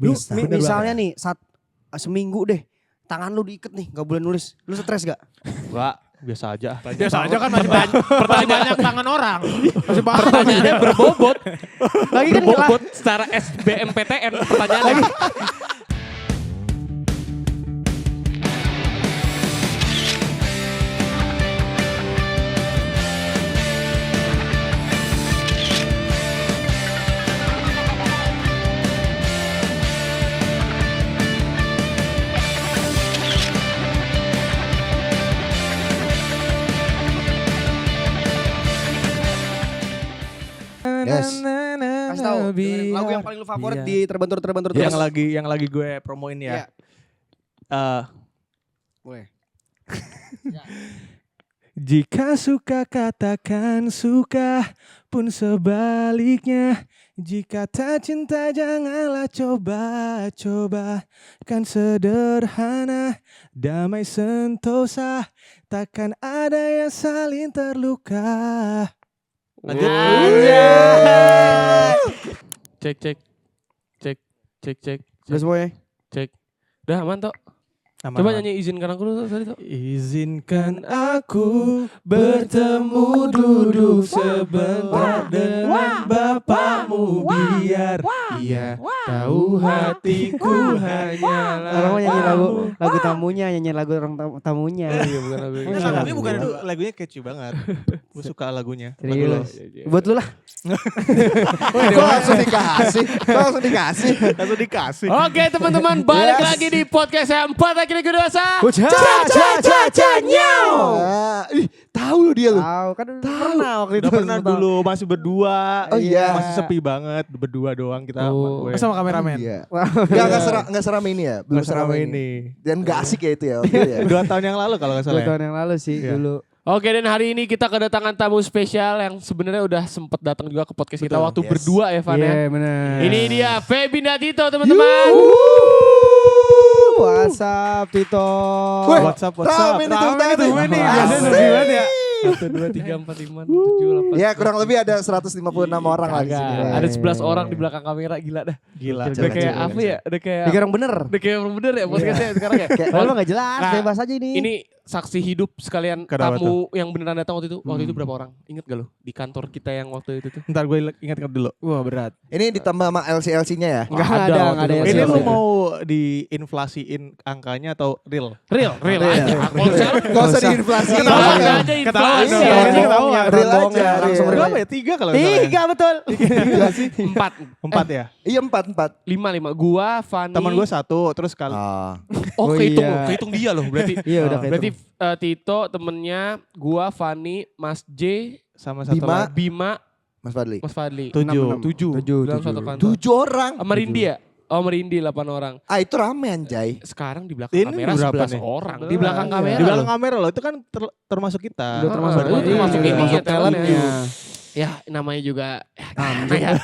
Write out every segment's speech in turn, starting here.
Bisa. Misalnya nih seminggu deh tangan lu diikat nih gak boleh nulis. Lu stres gak? Enggak, biasa aja. Biasa aja kan masih banyak tangan orang. Masih banyak. Pertanyaannya berbobot. Lagi kan Berbobot secara SBMPTN pertanyaannya. Yes. Kasih tahu dengerin lagu yang paling lu favorit Iya. di terbentur Yang lagi gue promoin ya. Boleh. Jika suka katakan suka, pun sebaliknya. Jika tak cinta janganlah coba-coba. Kan sederhana, damai sentosa. Takkan ada yang saling terluka. Lanjut. Cek. Udah semuanya? Udah aman toh? Coba nyanyi izinkan aku dulu tadi toh. Izinkan aku bertemu duduk sebentar dengan bapakmu biar ia tahu hatiku hanyalah Orang mau nyanyi kamu. lagu tamunya, nyanyi lagu orang tamunya. Iya bukan lagu. Lagunya bukan itu, lagunya catchy banget. Gue suka lagunya. Serius. Buat lu lah. Kok langsung dikasih? Langsung dikasih. Oke teman-teman, balik lagi di podcast yang 4 akhirnya gue dewasa. Ih, tahu lu dia lu. Tahu kan pernah waktu itu. Udah pernah dulu masih berdua. Oh iya. Masih sepi banget, berdua doang kita sama Oh. gue. Sama kameramen. Iya. Enggak seramai ini ya. Belum Belum selama seramai ini. Dan gak asik ya itu ya. Waktu itu ya. 2 tahun yang lalu kalau gak 2 salah ya. tahun yang lalu sih Iya. dulu. Oke, dan hari ini kita kedatangan tamu spesial yang sebenarnya udah sempet datang juga ke podcast kita Betul, waktu yes. berdua ya Van ya. Iya benar. Ini dia Feby Natito teman-teman. WhatsApp Tito. Weh, WhatsApp. Rame nih tepuk tangan nih. Rame nih, Asik. biasanya sepi banget ya. 1, 2, 3, 4, 5, 6, 7, 8. Ya kurang lebih ada 156 orang lah di sini. Kagak. Ada 11 orang di belakang kamera, gila dah. Gila. Udah kayak apa ya? Udah kayak Dikira orang bener. Udah kayak orang bener ya podcastnya sekarang ya. Kalau lo gak jelas, Nah, bebas aja ini. Ini saksi hidup sekalian Kenapa tamu yang beneran datang waktu itu. Waktu itu berapa orang? Ingat gak lo? Di kantor kita yang waktu itu tuh. Ntar gue ingat-ingat dulu. Wah berat. Ini ditambah sama LC-LC-nya ya. Enggak Ada ada, waktu enggak ada. itu. Ini LC. lu mau diinflasiin angkanya atau real? Real Real. aja. Kalau sekarang Gak usah diinflasi. ketahuan Iya. aja Ketahuan inflasi. dong. ya. Ini ketahuan. Real aja, Langsung real. Berapa ya? 3 kalau nggak salah ya? 3 betul. Empat. 4 ya? Iya 4. 5. Gua, Fanny. Teman gue 1, terus kali. Oh, Oh, kehitung iya. loh. Kehitung dia loh berarti. Iya udah kayak Berarti Tito temennya, gua, Fanny, Mas J, Sama satu Bima. lagi. Bima, Mas Fadli. Mas Fadli. 7. 7. Dalam satu kantor. 7 orang. Merindi ya? Oh Merindi 8 orang. Itu rame anjay. Sekarang di belakang Ini kamera berapa 11 nih? orang. Di belakang Iya. kamera Di belakang loh. kamera loh, itu kan termasuk kita. Udah termasuk itu termasuk iya, ini termasuk ya, talent talentnya. Ya namanya juga ya,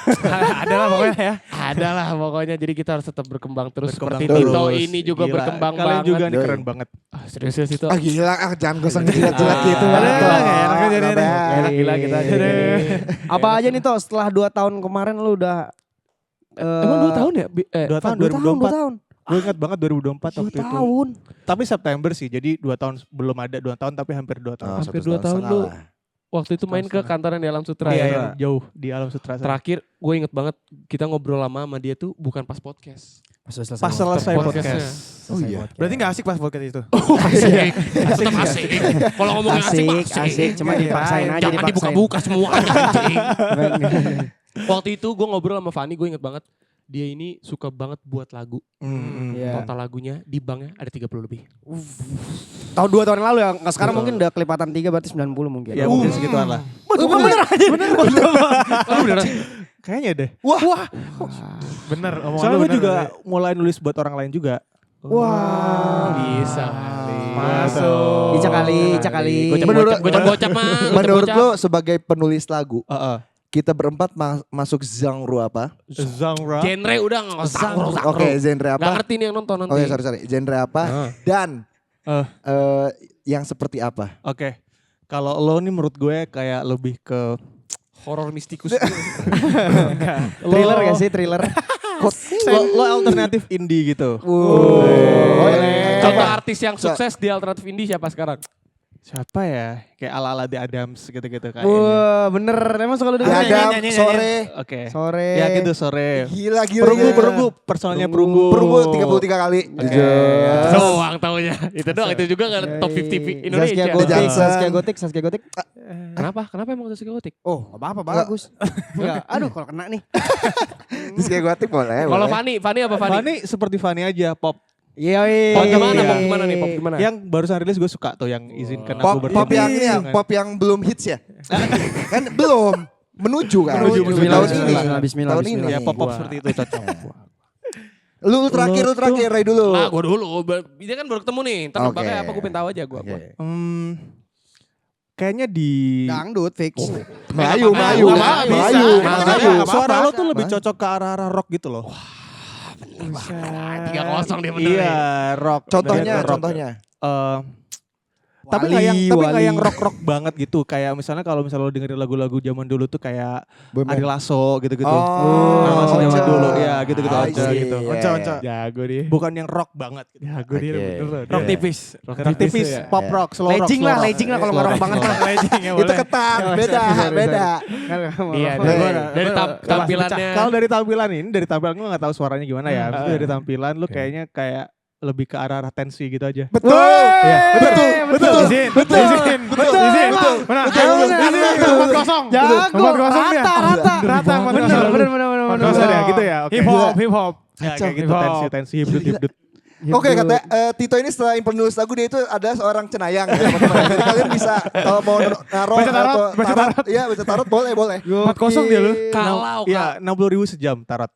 adalah pokoknya ya. Adalah pokoknya jadi kita harus tetap berkembang terus. Berkembang Seperti terus. Tito ini juga Gila. berkembang Kalian banget. juga nih Doi. keren banget. Serius itu. Gila, jangan gosong jilat-jilat gitu. Ada Bang. yang nggak enak aja Nggak nih. baik. Enak gila kita jadi. Apa aja nih Toh setelah 2 tahun kemarin lu udah Emang 2 tahun ya? 2 tahun 2 2024. tahun. Gue ingat banget 2024 2 waktu itu. tahun. Tapi September sih, jadi 2 tahun belum ada 2 tahun tapi hampir 2 tahun. Hampir 2 1,5 tahun lu. lah. Waktu itu main ke kantoran di Alam Sutra Iya, ya. yang jauh di Alam Sutra. Terakhir gue inget banget kita ngobrol lama sama dia tuh bukan pas podcast. Pas selesai Podcastnya. podcast. Oh iya. Berarti gak asik pas podcast itu? Asik. Tetap asik. Kalau ngomongin asik, mah Asik, cuma dipaksain aja. Jangan dibuka-buka semua anjing. Waktu itu gue ngobrol sama Fanny, gue inget banget. Dia ini suka banget buat lagu. Iya. Total lagunya di banknya ada 30 lebih. Tahun 2 tahun yang lalu ya. Sekarang mungkin udah kelipatan 3 berarti 90 mungkin. Ya mungkin segituan lah. Bener aja. Oh beneran? Kayaknya deh. Bener, omongan Soalnya lu gue bener, juga Doi. mulai nulis buat orang lain juga. Wah. Bisa kali. Masuk. Ica kali. Gocap-gocap mah. Menurut gocap-gocap. lo sebagai penulis lagu, Heeh. kita berempat masuk genre apa? Genre. Genre udah nggak usah. Oke, genre Gak apa? ngerti nih yang nonton nanti. Oke, sorry. Genre apa? Dan yang seperti apa? Oke. Kalau lo nih menurut gue kayak lebih ke Horor mistikus. Thriller gak sih? Thriller. Lo alternatif indie gitu. Boleh. Contoh artis yang sukses di alternatif indie siapa sekarang? Siapa ya? Kayak ala-ala The Adams gitu-gitu kayaknya. Wah, bener. Emang suka lu denger? Adam, sore. Oke. Sore. Ya gitu sore. Gila. Perunggu, personalnya perunggu. Perunggu 33 kali. Oke. Doang taunya. Itu doang, itu juga gak top 50 Indonesia. Saskia Gotik. Kenapa emang Saskia Gotik? Oh, gak apa-apa, bagus. Enggak. Aduh, kalau kena nih. Terus kayak gue tip boleh. Kalau boleh. Fanny apa Fanny? Fanny seperti Fanny aja, pop. Iya, Pop gimana? Iya. Pop gimana nih? Pop gimana? Yang barusan rilis gue suka tuh yang izinkan Pop, aku pop yang ini ya, Kan. pop yang belum hits ya. Kan belum. Menuju kan. Menuju, Tahun ini. Bismillah. Tahun ini. Ya pop-pop seperti itu cocok. Lu terakhir Ray dulu. Ah, gue dulu. Dia kan baru ketemu nih. Ntar Oke. nebaknya apa gue pengen tahu aja gue. Oke. Kayaknya di Dangdut fix. Melayu. Nggak apa-apa. Suara lo tuh lebih cocok ke arah-arah rock gitu loh. 3-0 dia bener Iya, nih. rock. Contohnya. Eh, tapi nggak yang rock banget gitu. Kayak misalnya kalau misalnya lo dengerin lagu-lagu zaman dulu tuh kayak Ari Lasso gitu-gitu. Oh, Nama zaman Once. dulu ya gitu-gitu I aja see, gitu. yeah. Once. Jago dia. Bukan yang rock banget gitu. Jago dia, bener. Rock tipis. Rock tipis, pop rock, slow rock. Legend slow rock. lah kalau nggak rock banget. Legend ya Itu ketan, beda. Iya, dari tampilannya. Kalau dari tampilan ini, dari tampilan gue nggak tahu suaranya gimana ya. Maksudnya dari tampilan lu kayaknya kayak lebih ke arah tensi gitu aja. Betul. Izin. Mana? Izin. 4-0. Jago. 4-0 dia. Rata. Bener. 4-0 ya gitu ya. Hip hop. Ya, kayak gitu tensi hibdut. Oke, kata Tito ini setelah penulis lagu dia itu adalah seorang cenayang. Ya, teman-teman. Jadi kalian bisa kalau mau naruh Baca tarot, atau baca tarot. Iya, baca tarot boleh. 4-0 dia lu. Kalau Iya, 60.000 sejam tarot.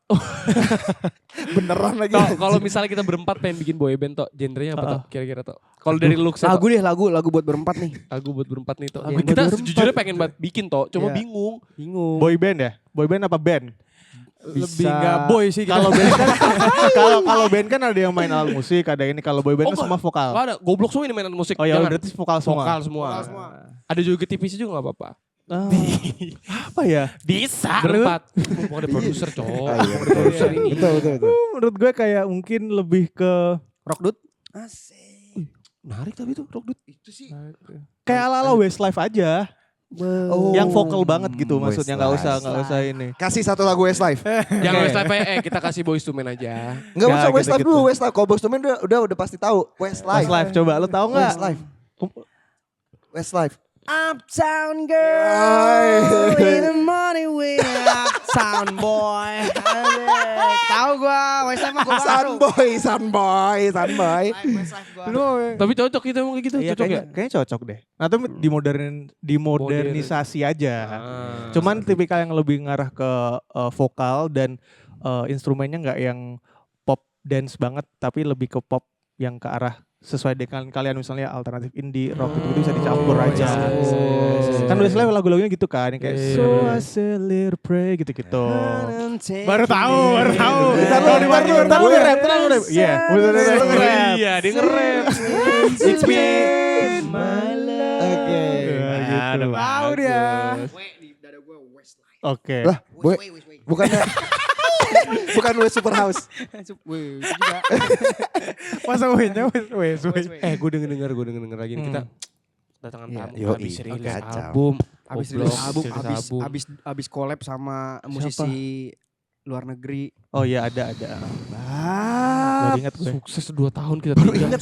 Beneran lagi. kalau misalnya kita berempat pengen bikin boy band toh, genrenya apa toh? Kira-kira toh. Kalau dari look Lagu buat berempat nih. lagu buat berempat nih toh. Lagu buat Kita berempat. sejujurnya pengen banget bikin toh, cuma Iya. bingung. Boy band ya? Boy band apa band? Lebih enggak boy sih kita. Kalau band kan kalau band kan ada yang main alat musik, ada ini. Kalau boy band kan semua vokal. Gak ada, goblok semua ini mainan musik. Oh ya Jangan. berarti vokal semua. Vokal semua. Ada juga tipis juga gak apa-apa. Apa ya? Bisa. Berempat. Mau ada produser cowok. Iya, Produser ini. Betul. Menurut gue kayak mungkin lebih ke Rock Dut. Menarik tapi itu Rock Dut. Itu sih. kayak ala-ala Westlife aja. Oh. Yang vokal banget gitu maksudnya, nggak Westlife. usah ini. Kasih satu lagu Westlife. Jangan Westlife kita kasih Boyz II Men aja. Enggak usah gitu, Westlife gitu. dulu, Westlife. Kalau Boyz II Men udah pasti tahu. Westlife. Westlife coba lo tahu nggak? Westlife. Uptown girl in the morning with uptown boy. Tahu gua, Westlife mah gua baru. Sunboy. Westlife gua. Tapi cocok kita emang kayak gitu. Iya, Cocok ya? kayaknya cocok deh. Nah, tapi dimodernisasi aja. Ah. Cuman tipikal yang lebih ngarah ke vokal dan instrumennya nggak yang pop dance banget, tapi lebih ke pop yang ke arah sesuai dengan kalian, misalnya alternatif indie, rock gitu bisa dicampur aja. Kan Westlife lagu-lagunya gitu kan, yang kayak So I Say a Little Pray gitu-gitu. Baru tahu. Ntar lu rap. Iya. Iya, dia nge-rap. It's me. My love. Oke. Tahu dia. Oke. Lah, bukannya bukan West Superhouse. Masa wehnya weh. Gue denger lagi nih kita datangan Iya, tamu yoi. habis rilis Kacau. album. Habis Goblok, rilis album, rilis album. habis collab sama musisi luar negeri. Oh iya ada. Baru ingat gue. Sukses 2 tahun kita Baru tinggal. inget,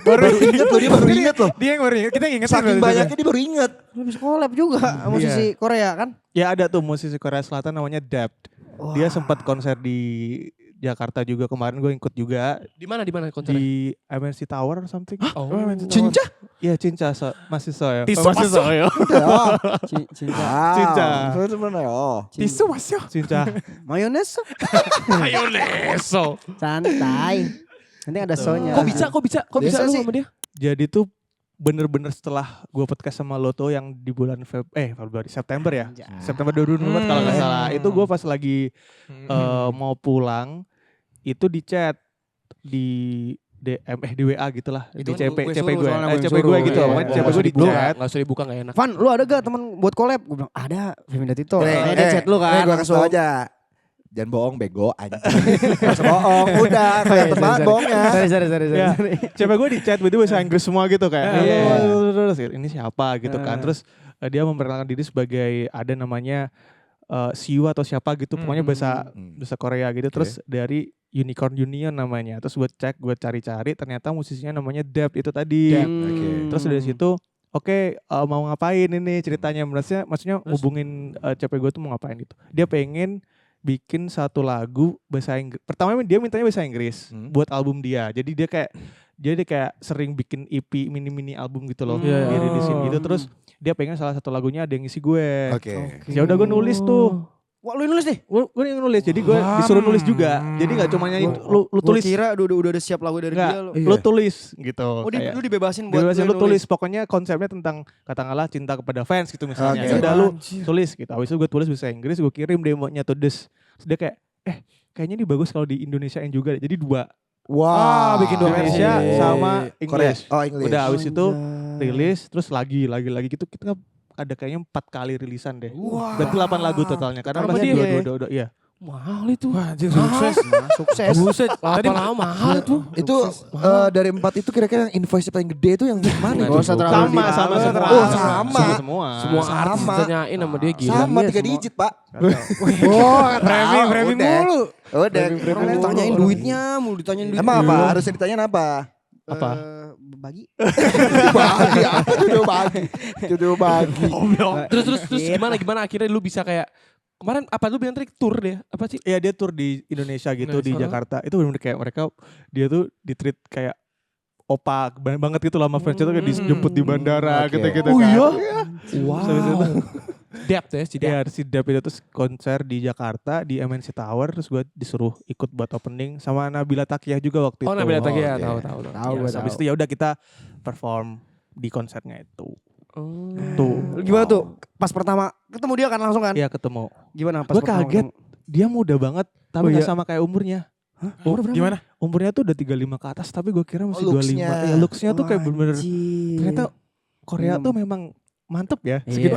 baru inget loh. Dia yang baru ingat. Kita ingat Saking banyaknya dia baru inget. Habis collab juga musisi Korea kan? Ya ada tuh musisi Korea Selatan namanya Dapt. Dia sempat konser di Jakarta juga kemarin, gue ikut juga Di mana konsernya? di MNC Tower or something. Oh, Cinca? Iya Cinca, masih so ya. Tisu Masih so ya. Cinca. Itu mana ya? Tisu masih. Cinca. Mayones. Mayoneso. Santai. Nanti ada sonya. Kok bisa Biasa lu sih. sama dia? Jadi tuh bener-bener setelah gue podcast sama lo tuh yang di bulan Februari September ya. September 2024 kalau nggak salah. Itu gue pas lagi mau pulang itu di chat di DM di WA gitulah, Itu di kan CP gue gue, soalnya gue CP suruh. gue gitu, Iya, pokoknya iya. CP gue di chat. Gak usah dibuka gak enak. Van, lu ada gak teman buat collab? Gue bilang ada, Feminda Tito. Dia chat lu kan. Gue kasih tau aja. Jangan bohong bego anjing. Gak usah bohong. Udah kelihatan banget bohongnya. Sorry. Ya, cewek gue di chat itu bahasa Inggris semua gitu kayak Iya. terus ini siapa gitu kan. Terus dia memperkenalkan diri sebagai ada namanya Siwa atau siapa gitu, pokoknya bahasa Korea gitu. Terus dari Unicorn Union namanya. Terus gue cek, gue cari-cari, ternyata musisinya namanya Deb itu tadi. Terus dari situ oke, mau ngapain ini ceritanya, maksudnya hubungin cewek gue tuh mau ngapain gitu. Dia pengen bikin satu lagu bahasa Inggris. Pertama dia mintanya bahasa Inggris buat album dia. Jadi dia kayak sering bikin EP mini album gitu loh. Dirilisin gitu. Terus dia pengen salah satu lagunya ada yang ngisi gue. Oke. Ya udah gue nulis tuh. Wah, lu yang nulis nih? Gue yang nulis. Jadi gue disuruh nulis juga. Jadi gak cuma nyanyi, lu tulis. Gua kira udah ada siap lagu dari dia lu. Lu tulis gitu. Oh, kayak. lu dibebasin buat Bebasin lu nulis. tulis, pokoknya konsepnya tentang katakanlah cinta kepada fans gitu misalnya. Oke. Ya udah lu tulis gitu. Habis itu gue tulis bahasa Inggris, gue kirim demonya tuh Terus dia kayak kayaknya ini bagus kalau di Indonesiain juga deh. Jadi 2. Wah, bikin 2 versi. Indonesia sama Korea. English. Oh, English. Udah habis itu rilis terus lagi gitu kita ada kayaknya 4 kali rilisan deh. Berarti 8 lagu totalnya karena Sama masih dia. dua iya. Mahal itu. Wah, anjir sukses. Sukses. Buset. Tadi mahal tuh. Itu dari 4 itu kira-kira yang invoice paling gede itu yang mana? Gak usah terlalu Sama detail. semua. Oh, sama. Semua. Semua artis Sama. ditanyain sama dia gila. Sama Iya, 3 semua. digit, Pak. Framing udah. mulu. Udah. Orang ditanyain duitnya, mulu ditanyain duitnya. Emang apa? Harusnya ditanyain apa? Apa? Bagi. Bagi apa? Judul bagi. Terus gimana akhirnya lu bisa kayak kemarin apa lu bilang tadi tour deh? Apa sih? Iya dia tour di Indonesia gitu di Indonesia. Jakarta. Itu benar-benar kayak mereka dia tuh di-treat kayak opa banget gitu lah sama fans itu kayak dijemput di bandara Oke. gitu-gitu Oh kan. iya? Wow. Habis itu Depth ya si Depth. ya si Dap itu terus konser di Jakarta di MNC Tower terus gue disuruh ikut buat opening sama Nabila Takiyah juga waktu itu. Oh Nabila Takiyah, oke. tahu. Tahu Ya, gue habis tahu. itu ya udah kita perform di konsernya itu. Oh. Tuh. Gimana tuh? Pas pertama ketemu dia kan langsung kan? Iya ketemu. Gimana pas Gue pertama kaget. ketemu? Dia muda banget tapi Oh, gak iya? sama kayak umurnya. Umur berapa? Gimana? Umurnya tuh udah 35 ke atas tapi gue kira masih 25. looks-nya. Ya looks-nya tuh kayak bener-bener Anjir. ternyata Korea tuh memang mantep ya. Iya.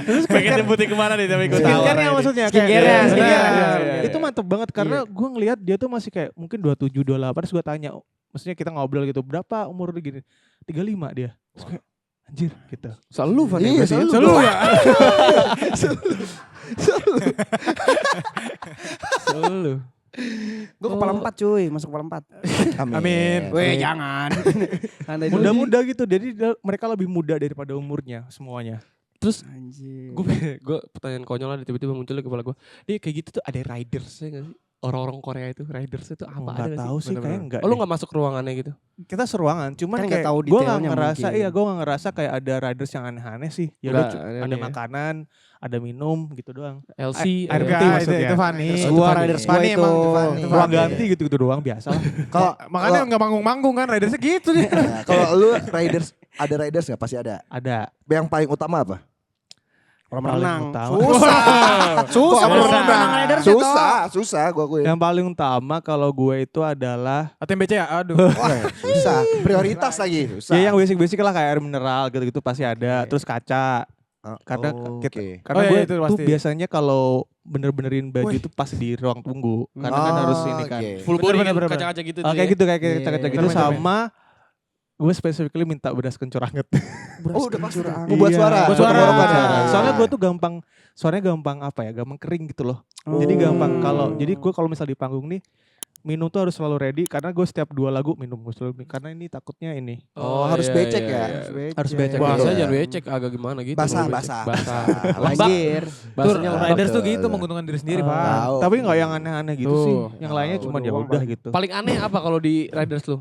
Terus Pengen nyebutin kemana nih tapi gue tahu. skincare-nya maksudnya Skincare-nya, kayak- skincare-nya. Iya. Itu mantep banget karena gue ngelihat dia tuh masih kayak mungkin 27, 28 terus gue tanya maksudnya kita ngobrol gitu berapa umur lu gini 35 dia terus kayak anjir gitu. Selalu Van. Iya, selalu. Selalu ya. Selalu. Gue kepala 4 cuy, masuk kepala 4. Amin. Weh jangan. Santai dulu. Muda-muda gitu jadi mereka lebih muda daripada umurnya semuanya. Terus Anjir. gue pertanyaan konyol lah tiba-tiba muncul di kepala gue. Dia kayak gitu tuh ada riders-nya gak sih? Orang-orang Korea itu riders itu apa? Nggak Ada nggak tahu sih Bener-bener. kayak enggak. Oh lu deh. gak masuk ruangannya gitu? Kita seruangan cuman Kan nggak kayak tahu gue nggak detailnya ngerasa mungkin. gue nggak ngerasa kayak ada riders yang aneh-aneh sih. Ya Nggak, udah aneh-aneh ada ya. makanan, ada minum gitu doang. LC. air ada- putih Enggak, maksudnya. itu Fanny. Gua riders gua Fanny itu. emang Fanny. Ruang Oke. ganti gitu-gitu doang biasa lah. Kalau Makanya nggak manggung-manggung kan ridersnya gitu dia. Nah, kalau lu riders ada riders nggak? Pasti ada. Ada. Yang paling utama apa? Kolam Paling renang. utama. Susah Kolam renang renang. riders Susah gua akuin. Yang paling utama kalau gue itu adalah ATMBC ya, aduh. Wah, susah. Prioritas lagi. Susah. ya yang basic-basic lah kayak air mineral gitu-gitu pasti ada. Terus kaca. Karena Oh, kita, oke. karena Oh, iya, gue itu tuh pasti. biasanya kalau bener-benerin baju itu pas di ruang tunggu. Karena kan harus ini kan. oke. Full body Bener, gitu, bener. kaca-kaca gitu tuh Kayak ya. gitu kayak Iya, kaca-kaca iya, gitu iya. sama gue specifically minta beras kencur anget. Oh, udah pasti. Kencur Buat Iya, suara. buat suara. tenggorokan ya. Soalnya gue tuh gampang, suaranya gampang apa ya, gampang kering gitu loh. Oh. Jadi gampang jadi gue kalau misal di panggung nih, minum tuh harus selalu ready karena gue setiap 2 lagu minum gue selalu karena ini takutnya ini Oh, harus iya, becek iya, ya? iya. harus becek. Bahasanya Iya. jangan becek agak gimana gitu. Basah, Kalau becek. basah. Basah. Anjir. Bahasanya Tuh, lembab. riders tuh Betul, gitu betul. menguntungkan diri sendiri, Ah, Pak. Tahu. tapi nggak yang aneh-aneh gitu Tuh. sih. Yang lainnya Tahu, cuma ya doang udah paling. gitu. Paling aneh apa kalau di riders lu?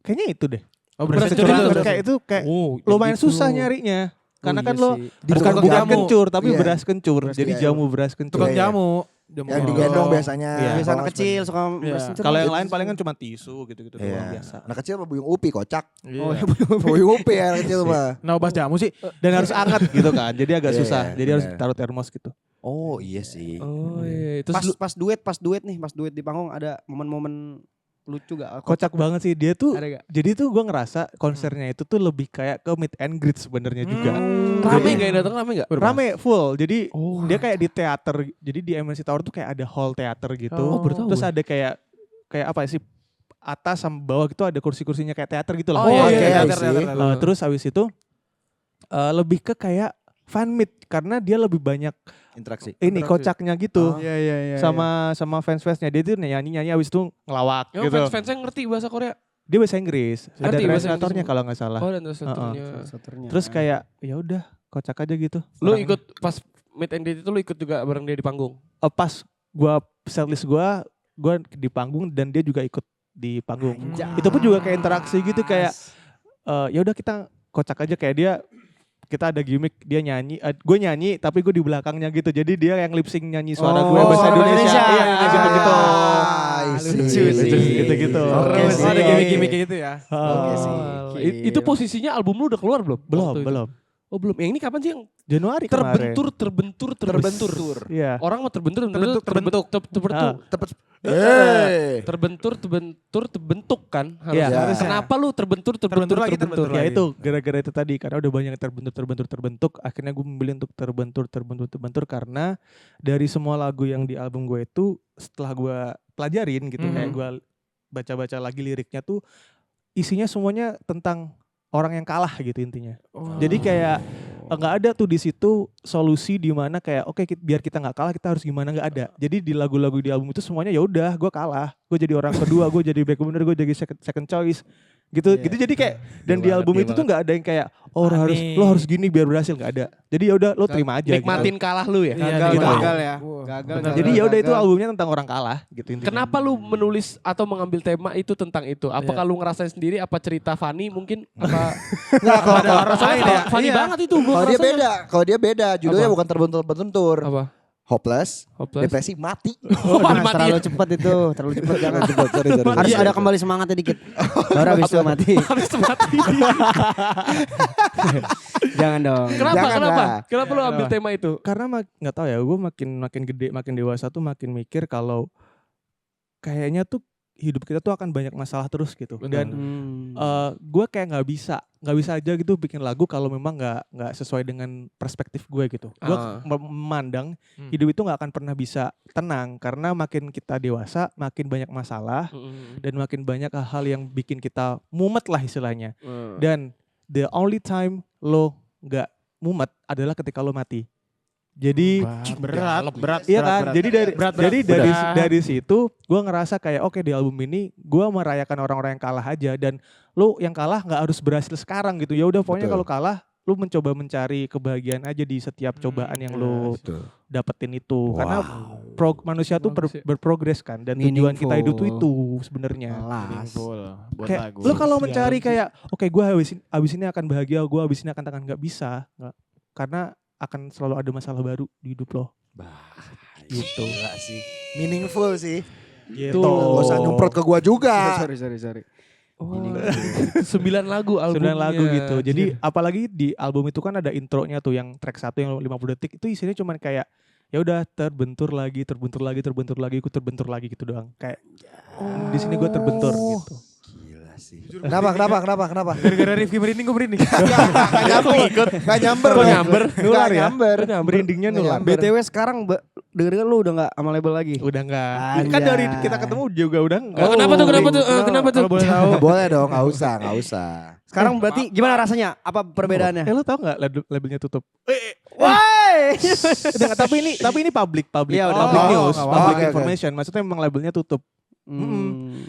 Kayaknya itu deh. Oh, Beras beras kencur kencur anget itu. kayak itu kayak Oh, lumayan gitu susah loh. nyarinya. Karena Oh, kan iya lo sih. Di bukan tukang jamu. kencur tapi Iya. beras kencur. Beras Jadi kencur. jamu beras kencur. Tukang Iya, iya. jamu. Yang digendong biasanya. Iya. Biasa anak kecil suka Iya. bersentuh. Kalau yang lain paling kan cuma tisu gitu-gitu Iya. doang biasa. Anak kecil apa buyung upi kocak. Oh, iya. Buyung upi ya anak kecil mah. Nah, bahas jamu sih. Dan harus anget gitu kan. Jadi agak Iya, susah. iya, Jadi harus benar. taruh termos gitu. Oh iya sih. Oh iya. Terus Pas duet di panggung ada momen-momen lucu gak? Kocak banget sih dia tuh. Ada gak? Jadi tuh gue ngerasa konsernya itu tuh lebih kayak ke meet and greet sebenarnya juga. Rame gak yang datang, rame gak? Rame full. Jadi Oh. dia kayak di teater. Jadi di MNC Tower tuh kayak ada hall teater gitu. Oh, baru tahu Terus gue. ada kayak apa sih, atas sama bawah gitu ada kursi-kursinya kayak teater gitu lah. Oh, iya, Oke, iya, I see. Terus habis itu lebih ke kayak fan meet karena dia lebih banyak Interaksi. ini kocaknya gitu. Iya iya iya. Sama fans-fansnya dia tuh nyanyi habis itu ngelawak Yang gitu. fans-fansnya ngerti bahasa Korea. Dia bahasa Inggris. Ada Ngerti bahasa translatornya Inggris kalau nggak salah. Oh, dan translatornya. Satunya. Terus kayak ya udah kocak aja gitu. Lu Orangnya. ikut pas meet and greet itu lu ikut juga bareng dia di panggung. Pas gua setlist gua di panggung dan dia juga ikut di panggung. Itu pun juga kayak interaksi gitu kayak ya udah kita kocak aja kayak dia. Kita ada gimmick dia nyanyi, gue nyanyi tapi gue di belakangnya gitu. Jadi dia yang lip sync nyanyi suara gue bahasa suara Indonesia. Indonesia. Iya, gitu-gitu. Lucu sih. Gitu-gitu. Oke Oh, sih. ada gimmick-gimmick gitu ya. Oke sih. Itu posisinya album lu udah keluar belum? Belum, Waktu itu? belum. Oh belum. Yang ini kapan sih yang Januari kemarin. terbentur? Iya. Orang mau terbentur. Terbentuk kan Iya, harusnya. harusnya. Kenapa lu terbentur? Ya itu gara-gara itu tadi karena udah banyak yang terbentuk. Akhirnya gue memilih untuk terbentur karena dari semua lagu yang di album gue itu setelah gue pelajarin gitu kayak gue baca-baca lagi liriknya tuh isinya semuanya tentang orang yang kalah gitu intinya. Jadi kayak nggak ada tuh di situ solusi di mana kayak oke, biar kita nggak kalah kita harus gimana, nggak ada. Jadi di lagu-lagu di album itu semuanya ya udah gue kalah, gue jadi orang kedua, gue jadi back bener, gue jadi second choice gitu. Gitu jadi kayak dan di album itu tuh nggak ada yang kayak lo harus gini biar berhasil, nggak ada. Jadi ya udah lo terima aja. Nikmatin kalah lu ya. Gagal gitu. gagal ya. Gagal. Jadi ya udah itu albumnya tentang orang kalah gitu intinya. Kenapa lu menulis atau mengambil tema itu tentang itu? Apakah lu ngerasain sendiri? Apa cerita Fanny mungkin? Apa Nggak, kalau Fanny banget itu gua kalau dia ngerasanya. beda, kalau dia beda, judulnya Apa? bukan terbentur-bentur. Apa? Hopeless, Hopeless. depresi, mati. Jangan terlalu cepat itu, terlalu cepat jangan. Sorry. Harus ada kembali semangatnya dikit. Baru habis itu mati. Habis itu mati. Jangan dong. Kenapa? Jangan Kenapa? lah. Kenapa lu ambil tema itu? Karena nggak tahu ya, gue makin gede, makin dewasa tuh makin mikir kalau kayaknya tuh hidup kita tuh akan banyak masalah terus gitu. Benar. Dan gue kayak nggak bisa aja gitu bikin lagu kalau memang nggak sesuai dengan perspektif gue gitu. Gue memandang hidup itu nggak akan pernah bisa tenang karena makin kita dewasa makin banyak masalah dan makin banyak hal yang bikin kita mumet lah istilahnya. Dan the only time lo nggak mumet adalah ketika lo mati. Jadi berat. iya kan? berat. Jadi Berat. dari situ gue ngerasa kayak oke, di album ini gue merayakan orang-orang yang kalah aja dan lu yang kalah nggak harus berhasil sekarang gitu. Ya udah pokoknya Betul. kalau kalah lu mencoba mencari kebahagiaan aja di setiap cobaan yang lu dapetin itu. Karena manusia tuh berprogres kan dan tujuan kita hidup tuh itu sebenarnya. Buat Kayak lagu. lu kalau mencari kayak oke gue abis ini akan bahagia, gue abis ini akan nggak bisa. Karena akan selalu ada masalah baru di hidup lo. Gitu. Gila sih. Meaningful sih. Gitu. Gak usah nyemprot ke gua juga. Sorry. Ini 9 lagu albumnya. 9 lagu gitu. Jadi apalagi di album itu kan ada intronya tuh yang track 1 yang 50 detik itu isinya cuman kayak ya udah terbentur lagi gitu doang. Kayak di sini gue terbentur gitu. Gila sih. Kenapa? Gara-gara Rifki merinding gue merinding. Gak nyamber. Kok nyamber? Nular ya? Merindingnya nular. BTW sekarang denger lu udah gak sama label lagi? Udah enggak. Anjay. Kan dari kita ketemu juga udah enggak. Kenapa tuh? Kenapa tuh? Kalau boleh tahu. Boleh dong, gak usah. Sekarang berarti gimana rasanya? Apa perbedaannya? Lu tahu enggak labelnya tutup? Woi. Udah enggak, tapi ini public Iya, udah. public news, Oh, public oke. information. Maksudnya memang labelnya tutup.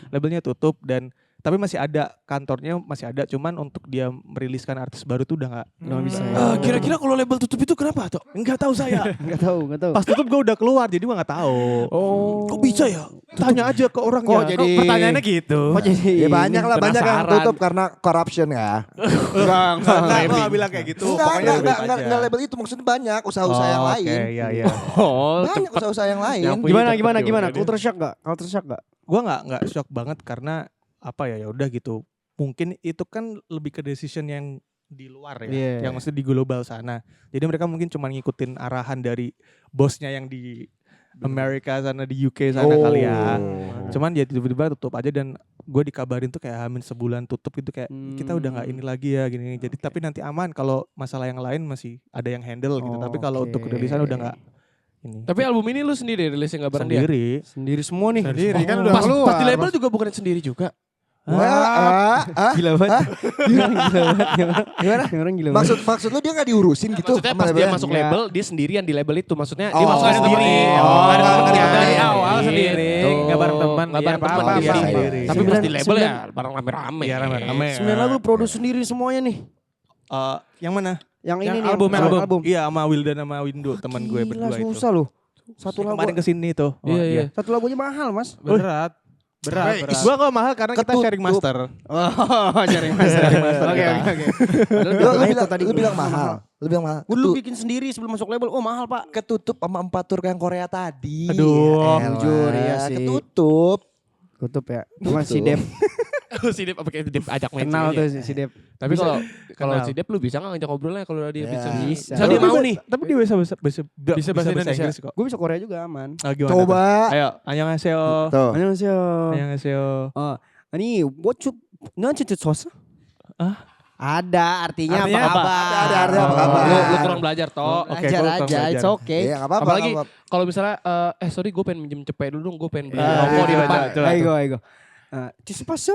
Labelnya tutup dan tapi masih ada kantornya, masih ada, cuman untuk dia meriliskan artis baru tuh udah nggak bisa. Kira-kira kalau label tutup itu kenapa tuh? Enggak tahu saya. Enggak tahu. Pas tutup gue udah keluar jadi gue nggak tahu. Kok bisa ya? Tanya aja ke orangnya. Kok jadi Pertanyaannya gitu. Kok jadi Ya banyak lah, banyak yang Penasaran. tutup karena corruption ya. Enggak, gue gak bilang kayak gitu. Pokoknya Enggak label itu, maksudnya banyak usaha-usaha yang lain. Oke, iya. Oh, Banyak usaha-usaha yang lain. Nyampe. Gimana? Culture shock gak? Gue nggak shock banget karena apa ya udah gitu. Mungkin itu kan lebih ke decision yang di luar ya, Iya. yang maksudnya di global sana. Jadi mereka mungkin cuma ngikutin arahan dari bosnya yang di Amerika sana di UK sana kali ya. Oh. Cuman ya tiba-tiba tutup aja dan gue dikabarin tuh kayak hamin sebulan tutup gitu kayak kita udah nggak ini lagi ya gini. Jadi tapi nanti aman kalau masalah yang lain masih ada yang handle gitu. Tapi kalau untuk rilisan udah nggak ini. Tapi album ini lu sendiri rilisnya nggak bareng dia? Sendiri. Sendiri semua nih. Sendiri kan udah Pas keluar. di label juga bukan sendiri juga. Gila banget. Gila banget. Gimana? Orang gila banget. Maksud lu dia gak diurusin gitu? Maksudnya sama pas dia labelnya? masuk Enggak. label, dia sendirian di label itu. Maksudnya Oh, dia masuk ada sendiri. temennya. Oh, ada Oh, temennya. ada Dari temennya. awal sendiri, nggak bareng teman. Nggak bareng Iya, teman, apa-apa. dia iya, sendiri. iya. Tapi pas di label ya Sembilan- bareng rame-rame. Iya rame-rame. 9 lagu produce sendiri semuanya nih. Yang mana? Yang ini Yang nih. album. Iya sama Wildan sama Windu teman gue Gila, berdua itu. susah loh. Satu lagu. Kemarin kesini tuh. Iya, iya. Satu lagunya mahal, Mas. Berat. Berat. Gua kok mahal karena kita Ketutup. sharing master. Oh, jaring master. Oke. Lu bilang mahal. Lu bilang mahal. Lu bikin sendiri sebelum masuk label. Oh, mahal, Pak. Ketutup sama 4 tour yang Korea tadi. Aduh. Ya elah, Jujur, iya sih. Ketutup. Tutup ya. Cuma si Dep Si Dep apa kayak Dep ajak main kenal sendiri tuh ya. si Dep. Tapi kalau Kenal. si Dep lu bisa nggak ngajak ngobrolnya kalau dia Ya. bisa. Bisa. Misalnya dia mau nih. Tapi dia bisa bahasa Indonesia. Inggris kok. Gue bisa Korea juga aman. Gimana Coba. tuh? Ayo, annyeonghaseyo. Tuh. 안녕하세요. Annyeonghaseyo. Ini what you nanti tuh sos? Ah? Ada artinya, Artinya apa apa? kabar? Ada artinya apa kabar? Lu kurang belajar toh. Oke, Belajar gua aja, belajar. it's okay. Iya gak apa-apa. Apalagi nggak apa-apa. kalau misalnya sorry gue pengen minjem cepet dulu dong, gue pengen beli Ah, rokok di coba, depan. coba. Ayo. Tisu paso?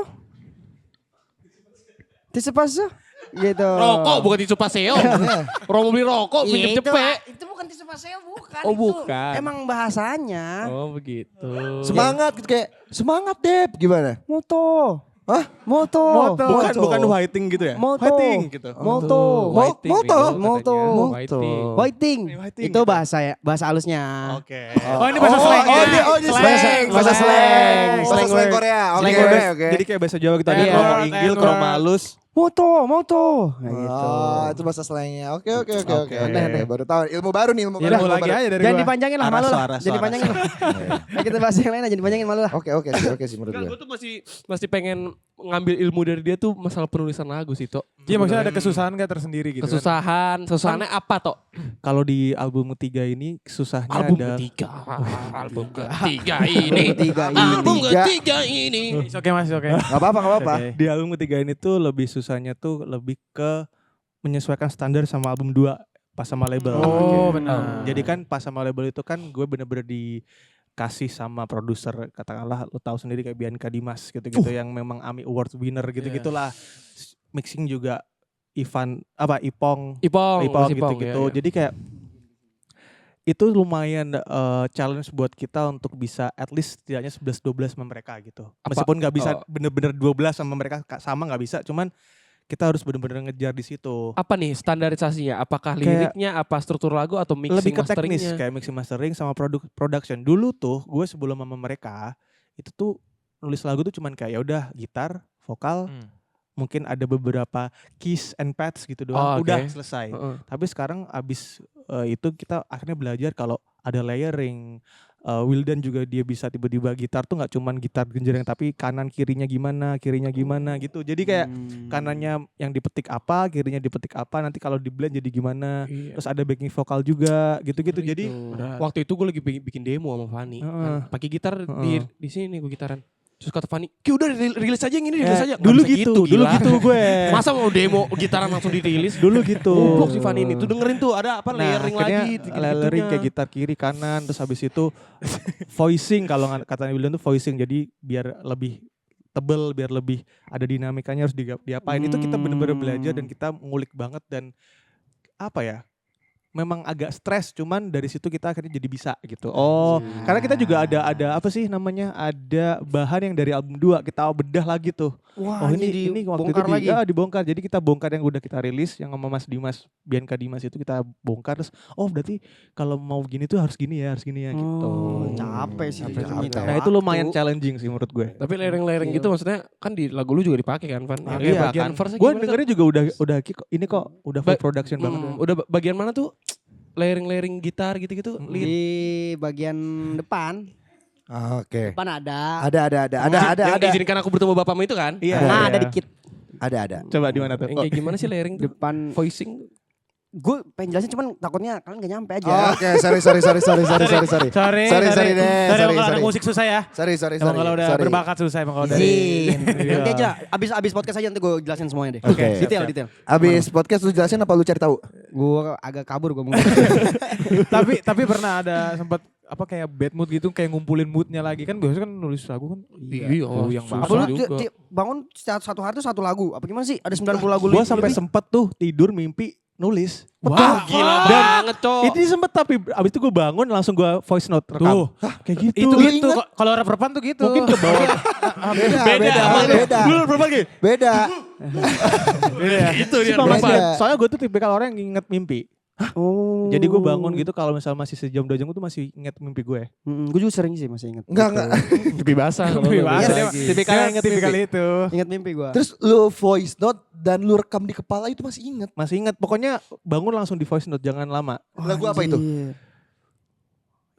Tisu paso? Gitu. Rokok bukan tisu paseo. Orang mau beli rokok minjem cepet. Itu bukan tisu paseo, bukan. Oh, itu. bukan. Emang bahasanya. Oh begitu. Semangat gitu kayak semangat Dep gimana? Moto. Hah? Moto. Bukan whiting gitu ya? Moto. Whiting gitu. Moto. Whiting, Moto. Bego, Moto. katanya. Moto. Whiting. Whiting. Whiting Itu gitu. bahasa halusnya. Oke. Oh ini bahasa slang. Ini slang. Bahasa slang. Bahasa Slang slang word. Korea. Oke, Jadi oke, kayak oke. jadi kayak bahasa Jawa gitu ada Iya. kromo inggil, kromo halus. Moto. Nah, gitu. Oh, itu bahasa slangnya. Oke. Oke. Aneh. Baru tahu. Ilmu baru nih, ilmu Ilmu baru. lagi aja dari Jangan gua. dipanjangin lah malu lah. Araso. Jadi panjangin lah. Nah, kita bahas yang lain aja, dipanjangin malu lah. Oke sih menurut Enggak, gue. gue tuh masih pengen ngambil ilmu dari dia tuh masalah penulisan lagu sih, Tok. Iya maksudnya ada kesusahan gak tersendiri gitu kan? Kesusahannya apa, Tok? Kalau di album ketiga ini susahnya Album ada ketiga. Album ketiga ini. Ketiga ini. Album ketiga ini. Oke mas, oke. Gak apa-apa. Oke. di album ketiga ini tuh lebih susahnya tuh lebih ke menyesuaikan standar sama album 2 pas sama label. Oh benar. Jadi kan pas sama label itu kan gue bener-bener dikasih sama produser katakanlah lo tahu sendiri kayak Bianca Dimas gitu-gitu yang memang AMI Award winner gitu-gitulah. Mixing juga Ipong Ipong gitu-gitu. ya. Jadi kayak itu lumayan challenge buat kita untuk bisa at least setidaknya 11-12 sama mereka gitu. Meskipun nggak bisa bener-bener 12 sama mereka sama nggak bisa, cuman kita harus bener-bener ngejar di situ. Apa nih standarisasinya? Apakah Kayak- liriknya, apa struktur lagu atau mixing Lebih ke teknis masteringnya? kayak mixing mastering sama production. Dulu tuh gue sebelum sama mereka itu tuh nulis lagu tuh cuman kayak ya udah gitar, vokal, mungkin ada beberapa keys and pads gitu doang. Oh, oke. Udah selesai. Heeh. Tapi sekarang abis itu kita akhirnya belajar kalau ada layering. Wildan juga dia bisa tiba-tiba gitar tuh nggak cuman gitar genjreng tapi kanan kirinya gimana gitu. Jadi kayak kanannya yang dipetik apa, kirinya dipetik apa, nanti kalau di blend jadi gimana. Iya. Terus ada backing vokal juga gitu-gitu. Jadi waktu itu gue lagi bikin demo sama Fanny. Heeh. Pakai gitar Heeh. di sini gue gitaran. Terus kata Fanny, "Ki udah rilis aja yang ini, rilis aja." Nggak dulu bisa gitu gila. gue. Masa mau demo gitaran langsung dirilis? Dulu gitu. Goblok si Fanny ini. Tuh dengerin tuh ada apa layering akhirnya lagi. layering kayak gitar kiri kanan terus habis itu voicing kalau katanya Wildan tuh voicing jadi biar lebih tebel biar lebih ada dinamikanya harus diapain itu kita bener-bener belajar dan kita ngulik banget dan apa ya memang agak stres cuman dari situ kita akhirnya jadi bisa gitu. Karena kita juga ada apa sih namanya ada bahan yang dari album 2 kita bedah lagi tuh. Wah, ini waktu itu dibongkar lagi. dibongkar. Jadi kita bongkar yang udah kita rilis yang sama Mas Dimas, Bianca Dimas itu kita bongkar terus berarti kalau mau gini tuh harus gini ya gitu. Capek sih. Capek. Nah, itu lumayan challenging sih menurut gue. Tapi layering-layering gitu maksudnya kan di lagu lu juga dipakai kan, Van? Yang kayak Iya bagian kan. verse Gue gimana, dengernya juga udah ini kok udah full production banget. Udah bagian mana tuh? Layering-layering gitar gitu-gitu. Lead. Di bagian depan Oke. ada. Ada. Yang izinkan aku bertemu bapakmu itu kan? Iya. Nah, iya. ada dikit Ada. Coba di mana tuh? Yang kayak gimana sih layering tuh? depan Voicing. gue pengen jelasin cuman takutnya kalian gak nyampe aja. Oh, oke, sorry. Sorry deh. Sorry Sorry. kalau anak musik susah ya. Sorry. Emang kalau udah berbakat susah emang kalau dari. Izin. Nanti aja abis podcast aja nanti gue jelasin semuanya deh. Oke. Detail. Abis podcast lu jelasin apa lu cari tahu? Gue agak kabur gue mungkin. tapi pernah ada sempat apa kayak bad mood gitu kayak ngumpulin moodnya lagi kan biasanya kan nulis lagu kan Iya, yang susah Apa lu juga. bangun satu hari tuh satu lagu? Apa gimana sih? Ada 90 lagu Gue lebih. sampai sempet tuh tidur mimpi nulis. Wah, gila banget, Cok. Itu sempet tapi abis itu gue bangun langsung gue voice note rekam. Tuh. Kayak gitu. itu Lu gitu inget? kalau rapper pan tuh gitu Mungkin ke bawah. Beda. Dulu berbagi. Beda. Itu dia. Beda. Soalnya gue tuh tipikal orang yang inget mimpi. Oh. Jadi gue bangun gitu kalau misal masih sejam 2 jam tuh masih inget mimpi gue. Gue juga sering sih masih inget. Enggak. Mimpi basah. Mimpi basah. lagi. Tipikal yang inget tipikal mimpi. itu Ingat mimpi gue. Terus lu voice note dan lu rekam di kepala itu masih inget. Masih inget. Pokoknya bangun langsung di voice note, jangan lama. Lagu apa itu?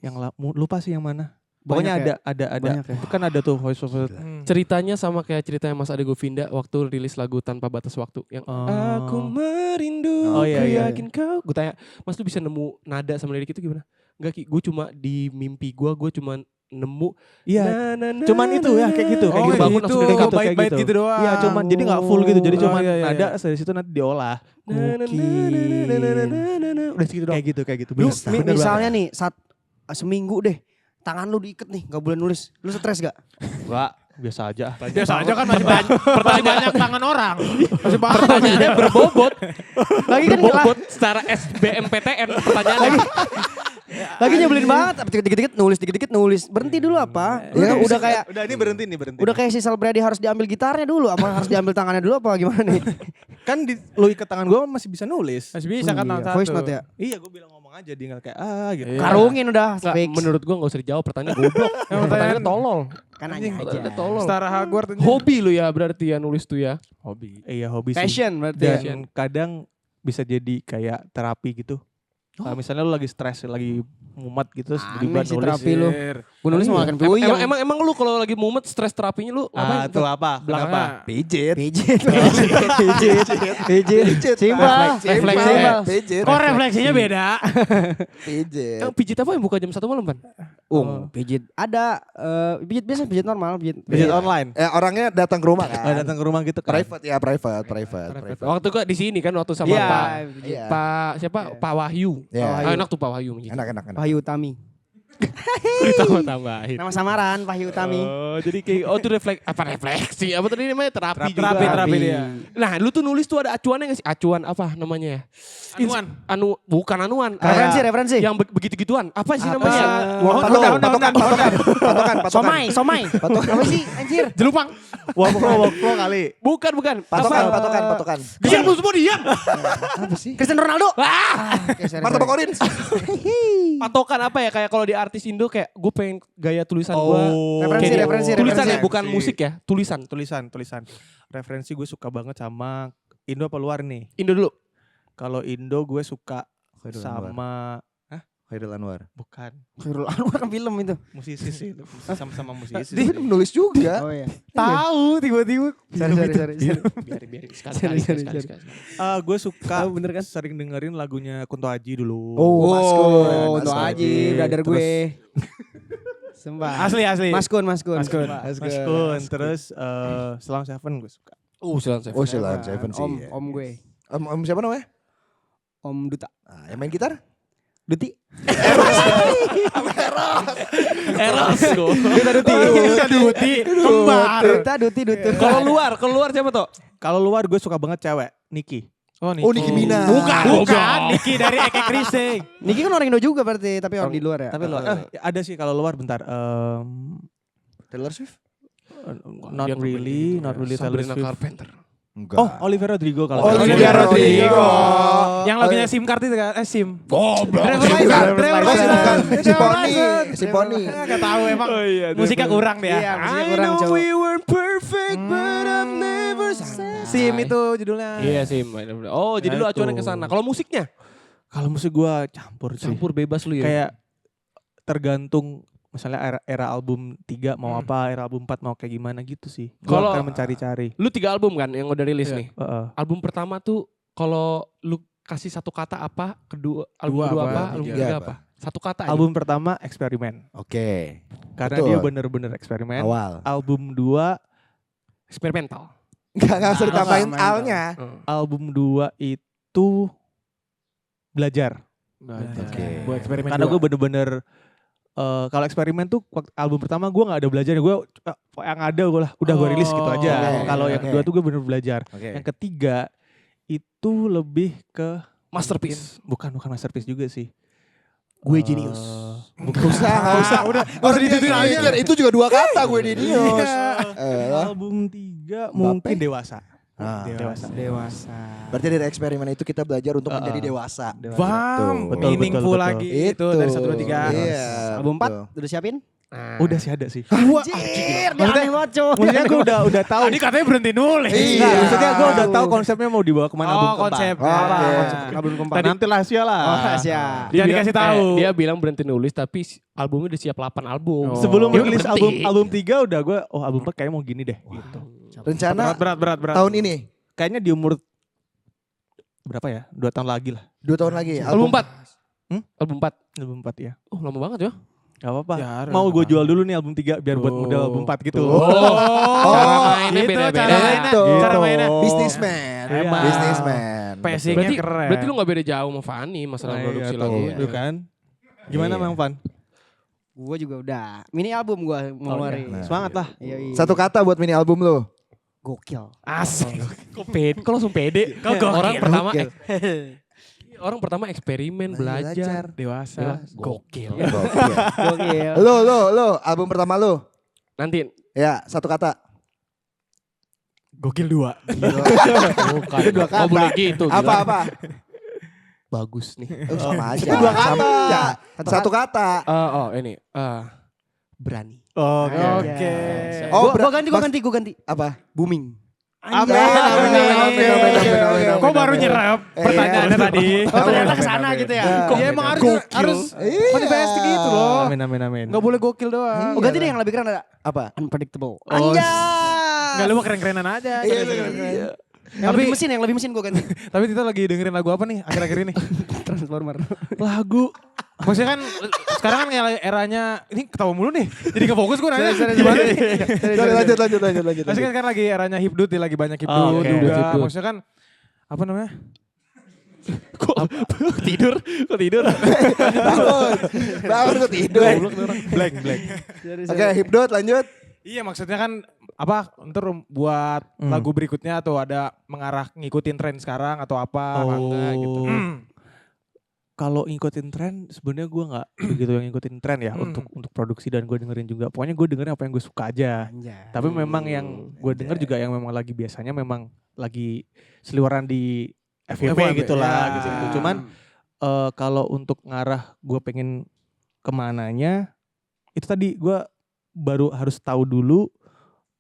Yang lupa sih yang mana. Pokoknya ada. Banyak ya? Itu kan ada tuh voice over. Ceritanya sama kayak ceritanya Mas Ade Govinda waktu rilis lagu Tanpa Batas Waktu yang Oh. aku merindu, Oh, iya, aku iya. yakin kau. Gue tanya, Mas tuh bisa nemu nada sama lirik itu gimana? Enggak Ki, gue cuma di mimpi gue cuma nemu. Iya. na, na, Cuman itu ya kayak gitu. Kayak Oh, gitu. bangun langsung denger kayak bait-bait gitu doang. Iya cuman jadi gak full gitu. Jadi Oh, cuman iya, iya. nada dari situ nanti diolah. Na, na, na, na, na, na, na, na. Udah segitu doang. Kayak gitu. Lu Bisa. Bener misalnya nih seminggu deh tangan lu diikat nih gak boleh nulis. Lu stres gak? Enggak, biasa aja. biasa aja kan masih banyak tangan orang masih banyak Pertanyaannya berbobot. Lagi kan Berbobot secara SBMPTN pertanyaannya. lagi nyebelin banget. Dikit-dikit nulis. Berhenti dulu apa? Lu Ya, udah kayak Udah ini berhenti. udah kayak si Sal Brady harus diambil gitarnya dulu apa harus diambil tangannya dulu apa gimana nih? Kan lu ikat tangan gue masih bisa nulis. masih bisa kan tangan Voice satu note ya. Iya gue bilang ngomong aja tinggal kayak gitu. Iya. Karungin udah Nggak, fix. menurut gue gak usah dijawab pertanyaan goblok. Pertanyaannya tolol. Kan nanya aja. Pertanyaannya tolol. setara Hogwarts aja. Hobi lu ya berarti ya nulis tuh ya. Hobi. Iya hobi sih. Passion berarti. Dan ya. kadang bisa jadi kayak terapi gitu. Kalau misalnya lu lagi stres, lagi mumet gitu, terus tiba-tiba Aneh sih nulis. terapi lu. Gue nulis malah kan Emang lu kalau lagi mumet stres terapinya lu Ah, ngapain? tuh apa? Belakangnya. Kenapa? Pijit. Pijit. Simpel. Refleks. Simpel. Pijit. Kok refleksinya beda? Pijit. Yang pijit apa yang buka jam 1 malam kan? Pijit. Ada pijit biasa pijit normal, Pijit online. Orangnya datang ke rumah kan? Datang ke rumah gitu kan. Private ya, private. Waktu kok di sini kan waktu sama Iya. Iya. Pak siapa? Pak Wahyu. Iya. Ah, enak tuh Pak Wahyu. Enak. Wahyu Utami. Ditambah-tambahin. Nama samaran Wahyu Utami. Oh, jadi kayak tuh refleksi. Apa tadi namanya? Terapi juga. Terapi dia. Nah, lu tuh nulis tuh ada acuannya enggak sih? Acuan apa namanya ya? Anuan. Bukan anuan. Referensi. Yang begitu-gituan. Apa sih namanya? Patokan. Somai. Apa sih anjir? Jelupang. Workflow kali. Bukan. Patokan. Diam lu semua diam. Apa sih? Cristiano Ronaldo. Martabak Orange. Patokan apa ya? Kayak kalau di artis Indo kayak gue pengen gaya tulisan gue. Referensi. Tulisan ya, referensi. bukan musik ya. Tulisan. Tulisan. Referensi gue suka banget sama Indo apa luar nih? Indo dulu. Kalau Indo gue suka Khairul sama Khairul Anwar. bukan Khairul Anwar kan film itu. musisi sih itu. Sama-sama musisi. Dia menulis juga. Oh iya. Tahu tiba-tiba. Sorry. Biarin sekali. Gue suka Oh, bener kan? sering dengerin lagunya Kunto Aji dulu. Maskun. Untuk Maskun. Aji, brother gue. Sembah. Asli. Maskun. Maskun. Terus Selang Seven gue suka. Silan Oh, Sheila Seven sih. Om gue. Om siapa namanya? Om Duta. Yang main gitar? Duti. Eros. Duta Duti. Kembar. Duti. Kalau luar siapa tuh? Kalau luar gue suka banget cewek, Niki. Oh, Nicki Minaj. Bukan. Niki dari Eke Krising. Niki kan orang Indo juga berarti, tapi orang di luar ya. Tapi luar. Ada sih kalau luar bentar. Taylor Swift? Not really Taylor Sabrina Swift. Carpenter. Enggak. Oh, Olivia Rodrigo kalau Olivia Rodrigo. Yang lagunya SIM card itu kan? SIM. Goblok. Driver license. Si Pony. Gak tahu emang. Musiknya kurang dia. Iya, musiknya kurang cowok. weren't perfect, but I'm never SIM itu judulnya. Iya sih. Oh, jadi lu Nah, acuannya itu. ke sana. Kalau musiknya? Kalau musik gue campur sih. Campur bebas lu ya. Kayak tergantung misalnya era album 3 mau apa, era album 4 mau kayak gimana gitu sih. Kalau Kalau- akan mencari-cari. Lu 3 album kan yang udah rilis Iya. nih. Album pertama tuh kalau lu kasih satu kata apa, album Dua kedua apa, apa, album tiga ketiga apa? apa. Satu kata aja. Album pertama eksperimen. Oke. Karena Betul. dia bener-bener eksperimen. Awal. Album 2, eksperimental. Gak usah ditambahin Main alnya. album 2 itu belajar. Oke. Buat eksperimen Karena juga. gue bener-bener kalau eksperimen tuh album pertama gue nggak ada belajar, gue yang ada gue lah udah gue rilis gitu aja. Oke, Kalau yang oke. kedua tuh gue bener belajar. Oke. Yang ketiga itu lebih ke Masterpiece. bukan masterpiece juga sih. Gue Genius. Bukan. Gak usah. Udah, Orang ditutup dia aja. mikir, itu juga 2 kata gue di Dios. Album 3 mungkin dewasa. Nah, Dewasa. berarti dari eksperimen itu kita belajar untuk menjadi dewasa. Bam, Betul, meaningful betul. lagi itu dari 1, 2, 3. Iya. Album betul. 4 udah siapin? Udah sih ada sih. Anjir, dia aneh banget cuy. Maksudnya gue udah tahu. Tadi katanya berhenti nulis. Iya. Nggak, maksudnya gue udah tahu konsepnya mau dibawa kemana album keempat. konsep. Oke. Album keempat. Nanti rahasia lah. Oh, siap. Jangan dikasih tahu. Dia bilang berhenti nulis tapi albumnya udah siap 8 album. Sebelum Dia rilis berhenti. album 3 udah gue album 4 kayaknya mau gini deh gitu. Rencana Berat. tahun ini Kayaknya di umur berapa ya? 2 tahun lagi lah. 2 tahun lagi. Album 4. Hmm? Album 4. Album 4 ya. Oh, lama banget ya. Gak apa-apa. Ya, harus, Mau gue apa-apa. jual dulu nih album 3 biar buat modal album 4 gitu. Cara mainnya gitu beda-beda. cara mainnya. Gitu. Cara mainnya. Businessman. Hebat. Businessman. Passingnya Berarti, keren. berarti lu gak beda jauh sama Fanny masalah produksi lagu. iya. Itu kan. Gimana Iya. Mang Fan? Gue juga udah. Mini album gue mau ngeluarin. Nah. Semangat lah. Iya. 1 kata buat mini album lo. Gokil. Asik. Kok pede? Kok langsung pede? Orang pertama orang pertama eksperimen, belajar, Dewasa. gokil. Gokil. Lo album pertama lo. Nanti Ya, 1 kata. Gokil 2. bukan. Itu 2 kata. Oh, boleh gitu. gila. Apa? Bagus nih. Sama aja. Itu 2 kata. Sama aja. 1 kata. Ini berani. Oke. Oh, Gue ganti. Apa? Booming. Amin. Amin. Kok baru nyerap pertanyaannya tadi? Oh ternyata kesana gitu ya. Iya emang harus manifest gitu loh. Amin. Gak boleh gokil doang. Oh ganti deh yang lebih keren ada. Apa? Unpredictable. Anjay. Enggak lu mah keren-kerenan aja. Iya, Yang lebih mesin gue ganti. Tapi Tito lagi dengerin lagu apa nih akhir-akhir ini? Transformer. Lagu. Maksudnya kan sekarang kan eranya ini ketawa mulu nih. Jadi gak fokus gue nanya. Gimana nih? Lanjut. Maksudnya kan lagi eranya hipdut ya, lagi banyak hipdut Oh, oke. juga. Hipdut. Maksudnya kan apa namanya? Kok tidur? Bangun gue tidur. Blank. Oke, hipdot lanjut. Iya maksudnya kan apa ntar buat lagu berikutnya atau ada mengarah ngikutin tren sekarang atau apa enggak gitu. Kalau ngikutin tren sebenarnya gue nggak begitu yang ngikutin tren ya untuk produksi dan gue dengerin juga. Pokoknya gue dengerin apa yang gue suka aja. Tapi memang yang gue denger juga yang memang lagi biasanya memang lagi seliweran di FYP gitu lah ya. gitu. Cuman kalau untuk ngarah gue pengen kemananya itu tadi gue baru harus tahu dulu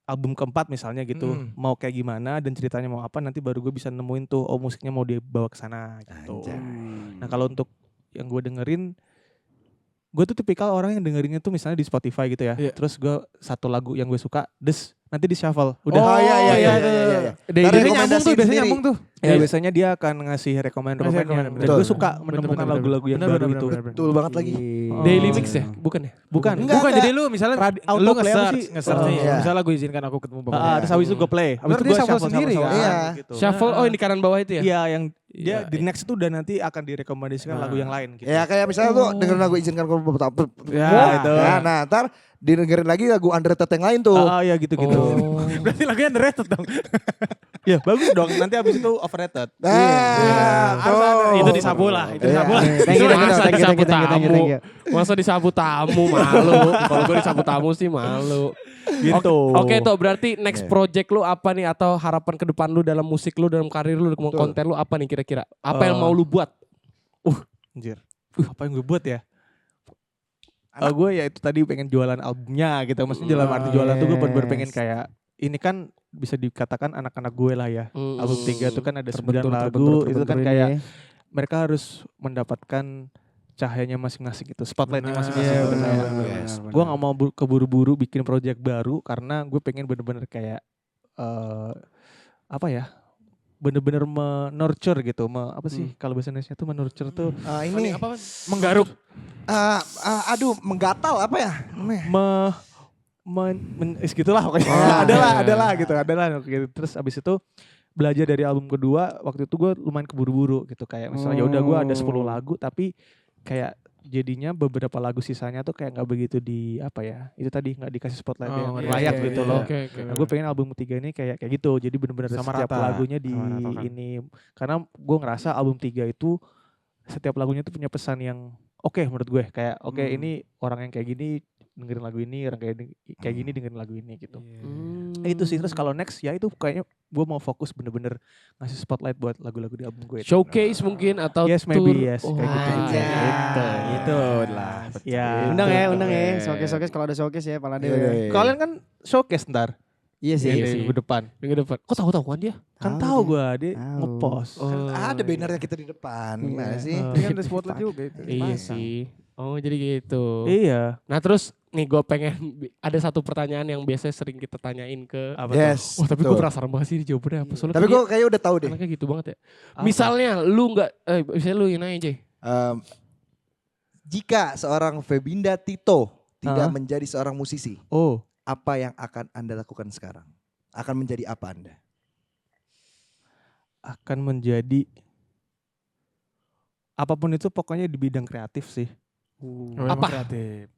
album keempat misalnya gitu mau kayak gimana dan ceritanya mau apa, nanti baru gue bisa nemuin tuh oh musiknya mau dibawa ke sana gitu. Nah kalau untuk yang gue dengerin, gue tuh tipikal orang yang dengerinnya tuh misalnya di Spotify gitu ya. Iya. Terus gue satu lagu yang gue suka, nanti di shuffle. Udah. Oh iya. Biasanya nyambung tuh, sendiri. Ya biasanya dia akan ngasih rekomendasinya. Dan betul. gue suka menemukan lagu-lagu yang baru itu. Betul banget lagi. Daily mix ya? Bukan ya? Bukan. Enggak. Jadi lu misalnya Auto lu play apa sih? nge-search nih. Iya. Misalnya gue izinkan aku ketemu Bang. Terus habis itu gue play. Habis Berarti itu gue dia shuffle shuffle sendiri kan? Iya. gitu. Shuffle, oh ini kanan bawah itu ya? Iya yang dia Iya, di next itu udah nanti akan direkomendasikan lagu yang lain gitu. Ya kayak misalnya lu dengerin lagu izinkan kau bertapa. Ya, itu. Ya, nah ntar didengerin lagi lagu underrated yang lain tuh. Ya gitu-gitu. Berarti lagunya underrated dong. Ya bagus dong, nanti habis itu overrated. Itu disapu lah, itu disapu lah. Thank you, Masa thank you, disapu thank you, thank you, tamu? thank you. Masa disapu tamu malu. Kalau gue disapu tamu sih malu. Gitu. Oke tuh berarti next project lu apa nih atau harapan ke depan lu dalam musik lu, dalam karir lu, dalam konten lu apa nih kira-kira? Apa yang mau lu buat? Anjir. Apa yang gue buat ya? Gue ya itu tadi pengen jualan albumnya gitu. Maksudnya dalam arti jualan tuh gue bener-bener pengen kayak ini kan bisa dikatakan anak-anak gue lah ya. Album 3 itu kan ada 9 lagu. Itu kan kayak mereka harus mendapatkan cahayanya masing-masing gitu. Spotlightnya masing-masing. Gue gak mau keburu-buru bikin project baru karena gue pengen bener-bener kayak apa ya? bener-bener menurture gitu, apa sih kalau bahasa Indonesia tuh menurture tuh Ini Apa? Menggaruk. aduh menggatal apa ya namanya? gitulah pokoknya. adalah gitu. Terus abis itu belajar dari album kedua, waktu itu gue lumayan keburu-buru gitu, kayak misalnya ya udah gue ada 10 lagu tapi kayak jadinya beberapa lagu sisanya tuh kayak nggak begitu itu tadi nggak dikasih spotlight yang layak gitu loh. Nah, gue pengen album 3 ini kayak gitu, jadi benar-benar setiap rata. lagunya di ini, karena gue ngerasa album 3 itu setiap lagunya tuh punya pesan yang oke menurut gue, kayak ini orang yang kayak gini dengerin lagu ini, orang kayak gini dengerin lagu ini gitu. Itu sih. Terus kalau next ya itu kayaknya gue mau fokus bener-bener ngasih spotlight buat lagu-lagu di album gue. Showcase mungkin atau Yes, tour. maybe, yes, kayak gitu. Itu lah. Ya. Undang ya, showcase kalau ada showcase ya, Palade. Kalian kan showcase ntar. Iya sih. Minggu depan. Minggu depan. Kok tahu kan dia? Kan Tahu tahu dia. gue, dia Tahu. ngepost. Ada bannernya kita di depan. Gimana sih? Ini kan ada spotlight juga itu. Iya sih. Oh jadi gitu. Iya. Nah terus nih gue pengen ada satu pertanyaan yang biasanya sering kita tanyain ke. Apa tuh? Yes. Wah tapi gue betul. penasaran banget sih jawabannya apa. Soalnya Tapi kan gue kayaknya udah tahu dia deh. anaknya gitu banget ya. Apa? Misalnya lu nggak, misalnya lu yang nanya Jay. Jika seorang Febinda Tito tidak Hah? menjadi seorang musisi, Oh, apa yang akan Anda lakukan sekarang? Akan menjadi apa Anda? akan menjadi apapun itu pokoknya di bidang kreatif sih. Apa? Kreatif.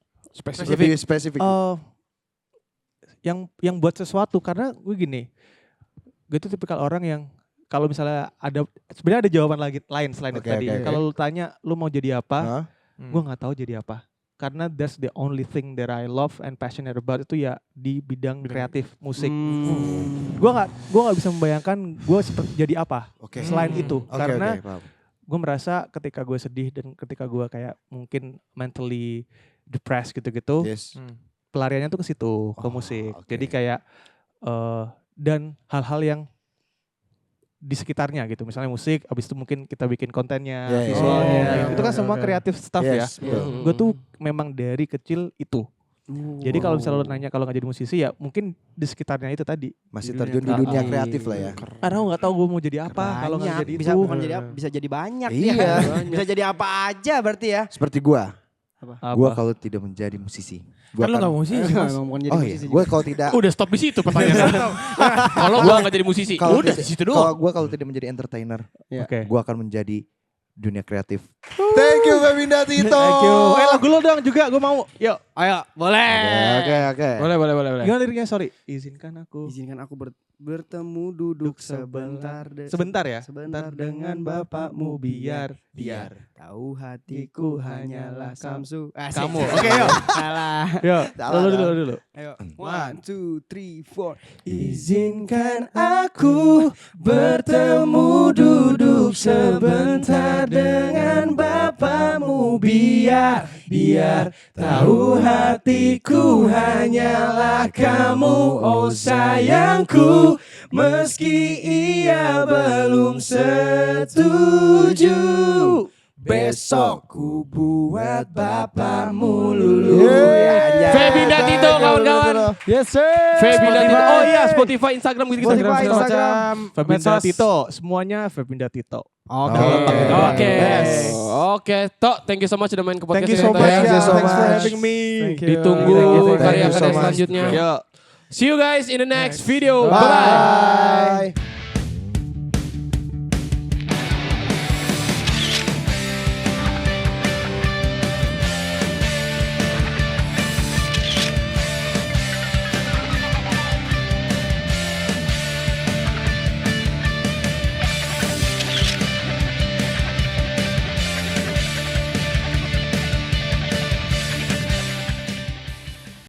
Lebih spesifik. Yang buat sesuatu, karena gue gini, gue tuh tipikal orang yang kalau misalnya sebenarnya ada jawaban lain selain itu Oke, tadi. oke. Kalau lu tanya lu mau jadi apa, Hah? gue nggak tahu jadi apa. Karena that's the only thing that I love and passionate about itu ya di bidang kreatif musik. Gue nggak bisa membayangkan gue jadi apa Oke. selain itu, Oke, karena oke, paham. gue merasa ketika gue sedih dan ketika gue kayak mungkin mentally depressed gitu-gitu, Yes. pelariannya tuh ke situ, ke Oh, musik. oke. Jadi kayak dan hal-hal yang di sekitarnya gitu, misalnya musik, abis itu mungkin kita bikin kontennya, Yeah, yeah, visualnya, yeah, itu kan semua kreatif stuff ya. Yes, betul. Gue tuh memang dari kecil itu. Jadi kalau misalnya lo nanya kalau nggak jadi musisi ya mungkin di sekitarnya itu tadi. Masih Di terjun di dunia dunia kreatif. kreatif lah ya. Karena gue nggak tahu gue mau jadi apa kalau nggak jadi bisa itu. bukan jadi apa, bisa jadi banyak Iya. dia. Bisa jadi apa aja berarti ya. Seperti gua. Apa? Gua kalau tidak menjadi musisi. Gua Kan lu akan- gak musisi. Emang bukan jadi Oh iya, musisi gua juga. kalau tidak Udah stop di situ pertanyaannya. Kalau gua nggak jadi musisi, kalau udah tidak- di situ Kalau doang. gua kalau tidak menjadi entertainer, Oke. gua akan menjadi dunia kreatif. Thank you Febinda Tito. Thank you. Lagu lo dong juga gue mau. Yuk. Ayo, boleh. Oke. Boleh. Gimana liriknya? Sorry. Izinkan aku. Izinkan aku bertemu duduk sebentar. Sebentar ya. Sebentar dengan bapakmu biar tahu hatiku hanyalah Samsu. Asik. Kamu. Oke, yuk. Salah. Yuk. Salah Dulu. Ayo. 1, 2, 3, 4. Izinkan aku bertemu duduk sebentar dengan bapakmu biar tahu hatiku hanyalah kamu, oh sayangku, meski ia belum setuju. Besok ku buat bapakmu lulu. Febinda Tito kawan-kawan. Yes sir. Febinda Tito. Spotify. Oh iya, Spotify, Instagram gitu. Spotify, Instagram. Febinda Tito, semuanya Febinda Tito. Oke. Oke. Yes. Oke, Tok, thank you so much udah main ke podcast Thank you so kita much. ya. Thank you so Thanks for much. having me. Ditunggu Thank you so karya-karya much. selanjutnya. Yo. See you guys in the next video. Bye. Bye.